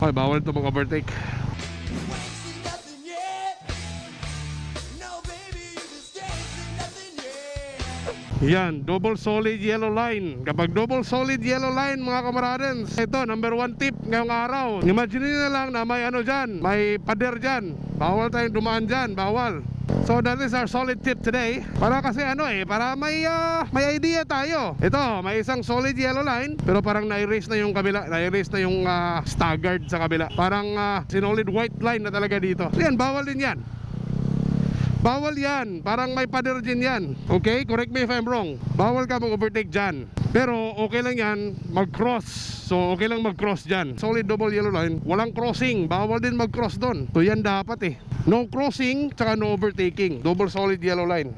Okay, bawal ito mag-overtake. Yan, double solid yellow line. Kapag double solid yellow line mga kamaradens, ito, number 1 tip ngayong araw. Imagine nyo lang na may ano dyan, may pader dyan. Bawal tayong dumaan dyan, bawal. So that is our solid tip today. Para kasi ano para may idea tayo. Ito, may isang solid yellow line, pero parang na-erase na yung kabila, na-erase na yung staggered sa kabila. Parang sinolid white line na talaga dito. So yan, bawal din yan. Bawal yan, parang may pader din yan. Okay, correct me if I'm wrong. Bawal ka mag-overtake dyan. Pero okay lang yan, mag-cross. So okay lang mag-cross dyan. Solid double yellow line, walang crossing. Bawal din mag-cross doon. So yan dapat No crossing, tsaka no overtaking. Double solid yellow line.